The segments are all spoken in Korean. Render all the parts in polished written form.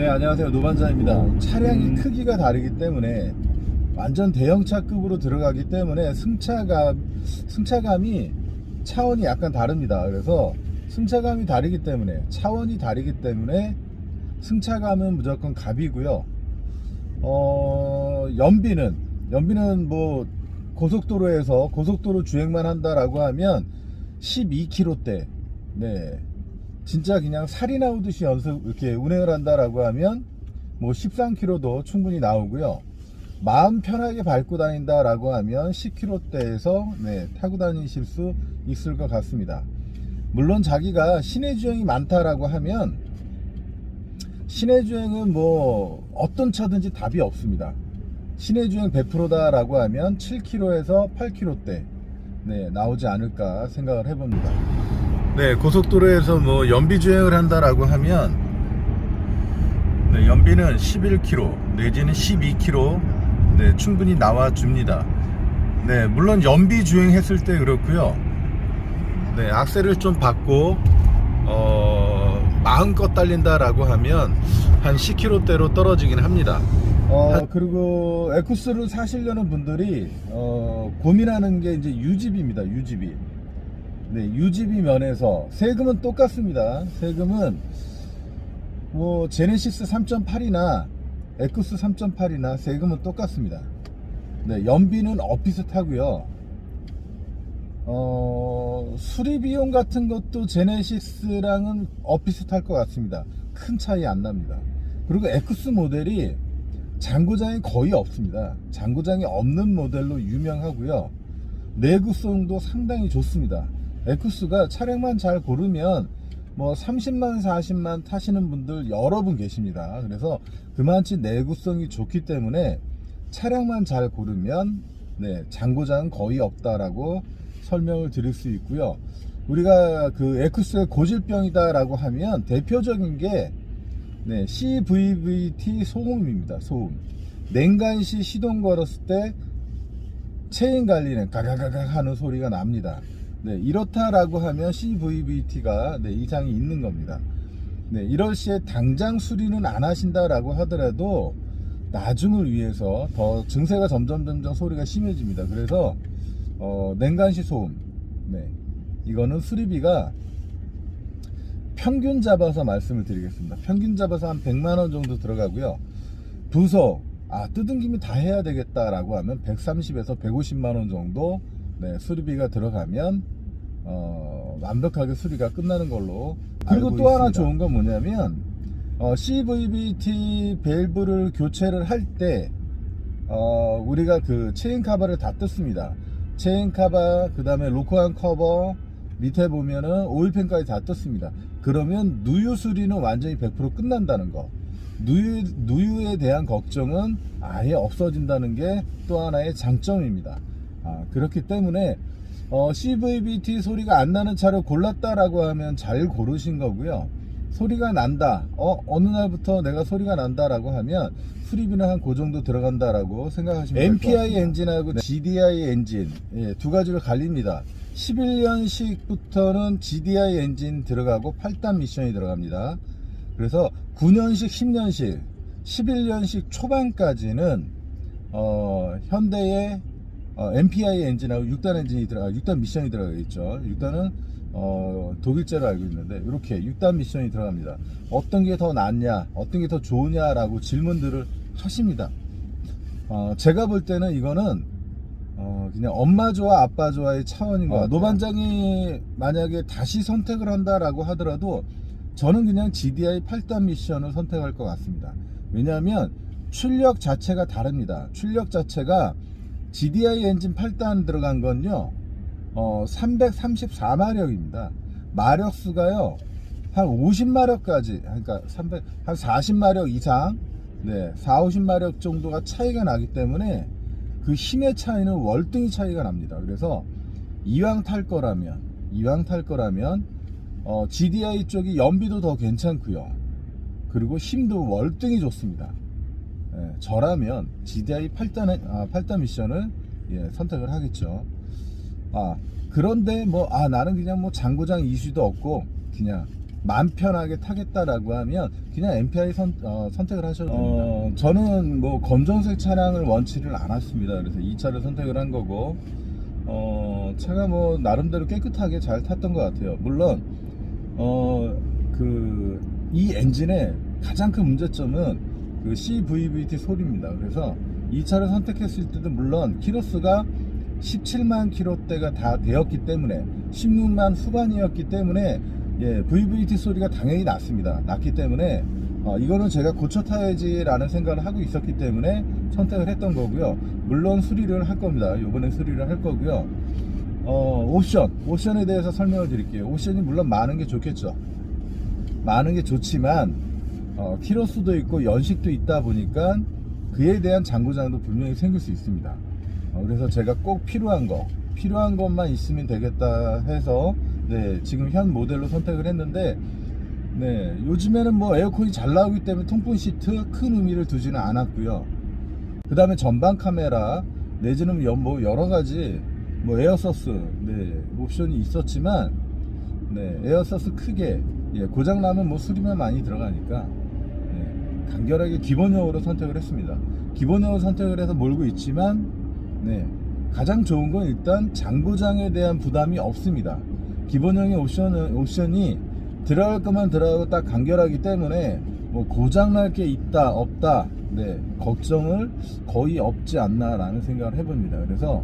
네, 안녕하세요. 노반자입니다. 차량이 크기가 다르기 때문에 완전 대형차급으로 들어가기 때문에 승차감이 차원이 약간 다릅니다. 그래서 승차감이 다르기 때문에 차원이 다르기 때문에 승차감은 무조건 갑이고요. 연비는 뭐 고속도로에서 고속도로 주행만 한다라고 하면 12km대, 네, 진짜 그냥 살이 나오듯이 연습 이렇게 운행을 한다라고 하면 뭐 13km도 충분히 나오고요. 마음 편하게 밟고 다닌다라고 하면 10km대에서 네, 타고 다니실 수 있을 것 같습니다. 물론 자기가 시내 주행이 많다라고 하면 시내 주행은 뭐 어떤 차든지 답이 없습니다. 시내 주행 100%다라고 하면 7km에서 8km대 네, 나오지 않을까 생각을 해봅니다. 네, 고속도로에서 뭐 연비 주행을 한다라고 하면 네, 연비는 11km 내지는 12km 네, 충분히 나와 줍니다. 네, 물론 연비 주행했을 때 그렇고요. 네, 악셀을 좀 받고 마음껏 달린다라고 하면 한 10km대로 떨어지긴 합니다. 그리고 에쿠스를 사시려는 분들이 고민하는 게 이제 유지비입니다. 유지비. 네, 유지비 면에서 세금은 똑같습니다. 세금은 뭐 제네시스 3.8이나 에쿠스 3.8이나 세금은 똑같습니다. 네, 연비는 비슷하고요. 수리 비용 같은 것도 제네시스랑은 비슷할 것 같습니다. 큰 차이 안 납니다. 그리고 에쿠스 모델이 잔고장이 거의 없습니다. 잔고장이 없는 모델로 유명하고요. 내구성도 상당히 좋습니다. 에쿠스가 차량만 잘 고르면 뭐 30만 40만 타시는 분들 여러 분 계십니다. 그래서 그만치 내구성이 좋기 때문에 차량만 잘 고르면 네, 잔고장은 거의 없다라고 설명을 드릴 수 있고요. 우리가 그 에쿠스의 고질병이다 라고 하면 대표적인 게 네, CVVT 소음입니다. 소음. 냉간시 시동 걸었을 때 체인 갈리는 가가가가 하는 소리가 납니다. 네, 이렇다라고 하면 CVVT가 네, 이상이 있는 겁니다. 네, 이럴 시에 당장 수리는 안 하신다라고 하더라도 나중을 위해서 더 증세가 점점 소리가 심해집니다. 그래서 냉간시 소음, 네, 이거는 수리비가 평균 잡아서 말씀을 드리겠습니다. 평균 잡아서 한 100만원 정도 들어가고요. 부속 뜯은 김에 다 해야 되겠다라고 하면 130에서 150만원 정도 네, 수리비가 들어가면 완벽하게 수리가 끝나는 걸로. 그리고 또 하나 좋은 건 뭐냐면 CVVT 밸브를 교체를 할 때 우리가 그 체인 카바를 다 뜯습니다. 체인 카바, 그 다음에 로커한 커버 밑에 보면은 오일팬까지 다 뜯습니다. 그러면 누유 수리는 완전히 100% 끝난다는 거. 누유에 대한 걱정은 아예 없어진다는 게 또 하나의 장점입니다. 그렇기 때문에 CVVT 소리가 안 나는 차를 골랐다라고 하면 잘 고르신 거고요. 소리가 난다, 어느 날부터 내가 소리가 난다라고 하면 수리비는 한 그 정도 들어간다라고 생각하시면 될 것 같습니다. MPI 엔진하고 GDI 엔진, 예, 두 가지로 갈립니다. 11년식부터는 GDI 엔진 들어가고 8단 미션이 들어갑니다. 그래서 9년식, 10년식, 11년식 초반까지는 현대의 MPI 엔진하고 6단 엔진이 6단 미션이 들어가겠죠. 6단은 독일제로 알고 있는데 이렇게 6단 미션이 들어갑니다. 어떤 게 더 낫냐, 어떤 게 더 좋으냐라고 질문들을 하십니다. 제가 볼 때는 이거는 그냥 엄마 좋아 아빠 좋아의 차원인 것 같아요. 노반장이 만약에 다시 선택을 한다라고 하더라도 저는 그냥 GDI 8단 미션을 선택할 것 같습니다. 왜냐하면 출력 자체가 다릅니다. 출력 자체가 GDI 엔진 8단 들어간 건요 334마력입니다. 마력수가요 한 50마력까지, 그러니까 한 40마력 이상, 네, 50마력 정도가 차이가 나기 때문에 그 힘의 차이는 월등히 차이가 납니다. 그래서 이왕 탈 거라면 GDI 쪽이 연비도 더 괜찮고요. 그리고 힘도 월등히 좋습니다. 예, 저라면 GDI 8단 미션을 선택을 하겠죠. 그런데 나는 그냥 뭐 잔고장 이슈도 없고 그냥 마음 편하게 타겠다라고 하면 그냥 MPI 선택을 하셔도 됩니다. 저는 뭐 검정색 차량을 원치를 않았습니다. 그래서 이 차를 선택을 한 거고, 차가 뭐 나름대로 깨끗하게 잘 탔던 것 같아요. 물론 이 엔진의 가장 큰 문제점은 그 CVVT 소리입니다. 그래서 이 차를 선택했을 때도 물론 키로수가 17만 킬로대가 다 되었기 때문에 16만 후반이었기 때문에 VVT 소리가 당연히 났기 때문에 이거는 제가 고쳐 타야지라는 생각을 하고 있었기 때문에 선택을 했던 거고요. 물론 수리를 할 겁니다. 이번에 수리를 할 거고요. 옵션에 대해서 설명을 드릴게요. 옵션이 물론 많은 게 좋겠죠. 많은 게 좋지만 키로수도 있고 연식도 있다 보니까 그에 대한 잔고장도 분명히 생길 수 있습니다. 그래서 제가 꼭 필요한 것만 있으면 되겠다 해서 지금 현 모델로 선택을 했는데, 요즘에는 뭐 에어컨이 잘 나오기 때문에 통풍 시트 큰 의미를 두지는 않았고요. 그 다음에 전방 카메라 내지는 뭐 여러 가지 뭐 에어서스 옵션이 있었지만, 에어서스 크게 고장 나면 뭐 수리만 많이 들어가니까 간결하게 기본형으로 선택을 했습니다. 기본형으로 선택을 해서 몰고 있지만 가장 좋은 건 일단 잔고장에 대한 부담이 없습니다. 기본형의 옵션이 들어갈 것만 들어가고 딱 간결하기 때문에 뭐 고장날 게 있다 없다 걱정을 거의 없지 않나 라는 생각을 해봅니다. 그래서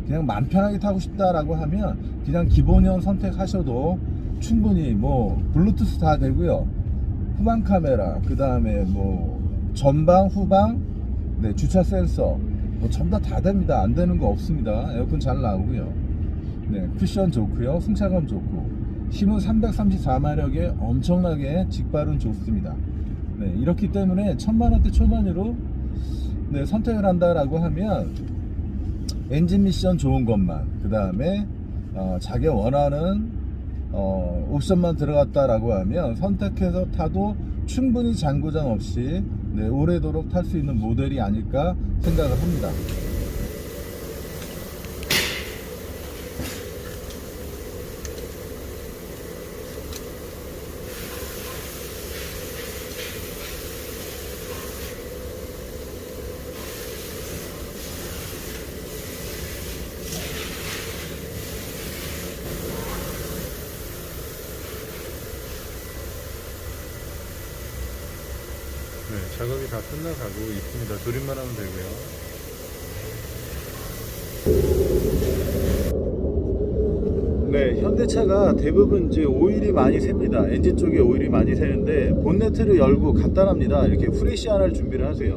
그냥 맘 편하게 타고 싶다라고 하면 그냥 기본형 선택하셔도 충분히 뭐 블루투스 다 되고요. 후방 카메라, 그 다음에 뭐 전방 후방 주차 센서 뭐 전부 다 됩니다. 안 되는 거 없습니다. 에어컨 잘 나오고요. 쿠션 좋고요. 승차감 좋고 힘은 334마력에 엄청나게 직발은 좋습니다. 이렇기 때문에 1000만원대 초반으로 선택을 한다라고 하면 엔진 미션 좋은 것만, 그 다음에 자기 원하는 옵션만 들어갔다라고 하면 선택해서 타도 충분히 잔고장 없이 오래도록 탈 수 있는 모델이 아닐까 생각을 합니다. 작업이 다 끝나가고 있습니다. 조립만 하면 되고요. 현대차가 대부분 이제 오일이 많이 셉니다. 엔진 쪽에 오일이 많이 새는데 본네트를 열고 간단합니다. 이렇게 후레쉬 하나를 준비를 하세요.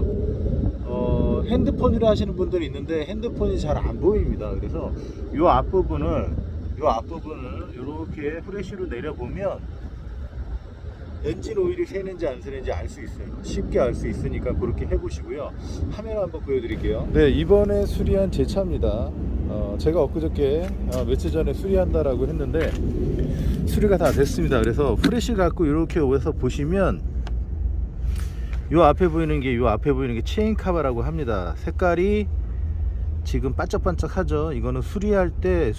핸드폰으로 하시는 분들이 있는데 핸드폰이 잘 안 보입니다. 그래서 이 앞부분을 이렇게 후레쉬로 내려보면 엔진 오일이 새는지 안 새는지 알 수 있어요. 쉽게 알 수 있으니까 그렇게 해보시고요. 화면 한번 보여드릴게요. 이번에 수리한 제 차입니다. 제가 엊그저께 며칠 전에 수리한다라고 했는데 수리가 다 됐습니다. 그래서 후레쉬 갖고 이렇게 오서 보시면 요 앞에 보이는 게 체인 카바라고 합니다. 색깔이 지금 반짝반짝하죠. 이거는 수리할 때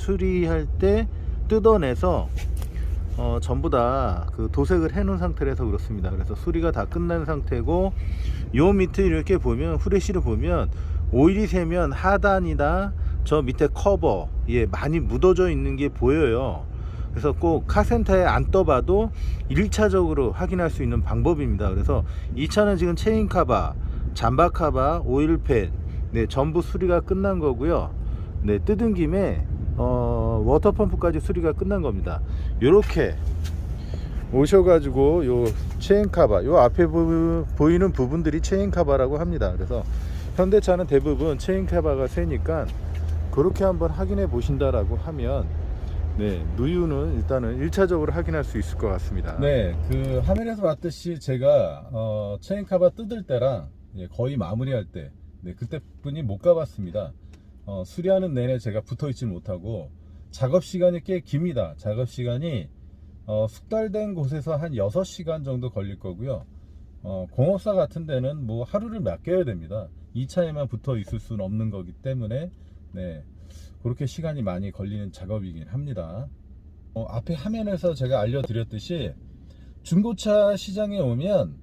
뜯어내서 전부 다 그 도색을 해 놓은 상태라서 그렇습니다. 그래서 수리가 다 끝난 상태고, 요 밑에 이렇게 보면 후레쉬를 보면 오일이 새면 하단이나 저 밑에 커버 많이 묻어져 있는 게 보여요. 그래서 꼭 카센터에 안 떠봐도 1차적으로 확인할 수 있는 방법입니다. 그래서 이 차는 지금 체인 카바, 잠바 카바, 오일팬 전부 수리가 끝난 거고요. 뜯은 김에 워터펌프까지 수리가 끝난 겁니다. 요렇게 오셔가지고 요 체인 카바, 요 앞에 보이는 부분들이 체인 카바라고 합니다. 그래서 현대차는 대부분 체인 카바가 새니까 그렇게 한번 확인해 보신다라고 하면 누유는 일단은 1차적으로 확인할 수 있을 것 같습니다. 그 화면에서 봤듯이 제가 체인 카바 뜯을 때랑 거의 마무리할 때 그때뿐이 못 가봤습니다. 수리하는 내내 제가 붙어있지 못하고 작업 시간이 꽤 깁니다. 작업 시간이 숙달된 곳에서 한 6시간 정도 걸릴 거고요. 공업사 같은 데는 뭐 하루를 맡겨야 됩니다. 이 차에만 붙어 있을 수는 없는 거기 때문에 그렇게 시간이 많이 걸리는 작업이긴 합니다. 앞에 화면에서 제가 알려드렸듯이 중고차 시장에 오면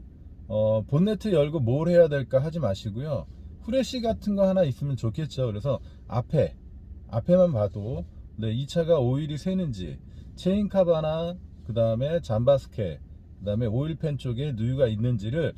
본네트 열고 뭘 해야 될까 하지 마시고요. 후레쉬 같은 거 하나 있으면 좋겠죠. 그래서 앞에만 봐도 네, 이 차가 오일이 새는지, 체인 카바나 그 다음에 잠바스케, 그 다음에 오일팬 쪽에 누유가 있는지를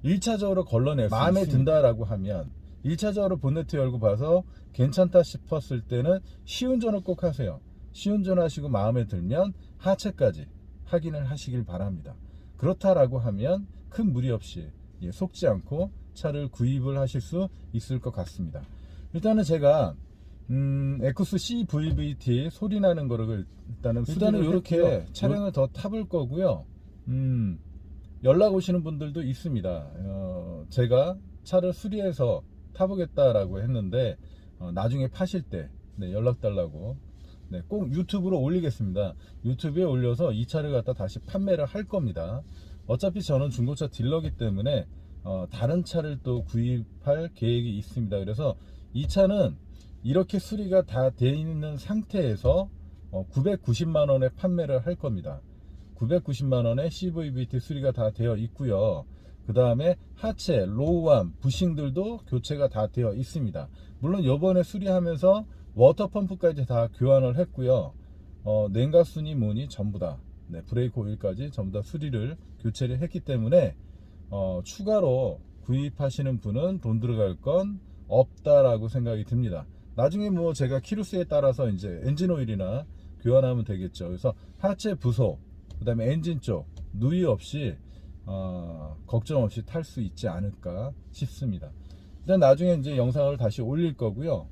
1차적으로 걸러낼 수 마음에 있습니다. 든다라고 하면 1차적으로 본네트 열고 봐서 괜찮다 싶었을 때는 시운전을 꼭 하세요. 시운전 하시고 마음에 들면 하체까지 확인을 하시길 바랍니다. 그렇다라고 하면 큰 무리 없이 속지 않고 차를 구입을 하실 수 있을 것 같습니다. 일단은 제가 에쿠스 CVVT 소리 나는 거를 일단은 이렇게 차량을 더 타볼 거고요. 연락 오시는 분들도 있습니다. 제가 차를 수리해서 타보겠다라고 했는데 나중에 파실 때 네, 연락 달라고 네, 꼭 유튜브로 올리겠습니다. 유튜브에 올려서 이 차를 갖다 다시 판매를 할 겁니다. 어차피 저는 중고차 딜러기 때문에 다른 차를 또 구입할 계획이 있습니다. 그래서 이 차는 이렇게 수리가 다 되어 있는 상태에서 990만원에 판매를 할 겁니다. 990만원에 CVVT 수리가 다 되어 있고요. 그 다음에 하체, 로우암, 부싱들도 교체가 다 되어 있습니다. 물론 요번에 수리하면서 워터펌프까지 다 교환을 했고요. 냉각순이 뭐니 전부 다 네, 브레이크 오일까지 전부 다 수리를 교체를 했기 때문에 추가로 구입하시는 분은 돈 들어갈 건 없다라고 생각이 듭니다. 나중에 뭐 제가 키로수에 따라서 이제 엔진 오일이나 교환하면 되겠죠. 그래서 하체 부속, 그 다음에 엔진 쪽 누유 없이 걱정 없이 탈 수 있지 않을까 싶습니다. 일단 나중에 이제 영상을 다시 올릴 거고요.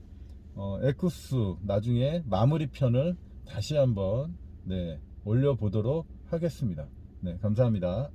에쿠스 나중에 마무리 편을 다시 한번 네, 올려보도록 하겠습니다. 네, 감사합니다.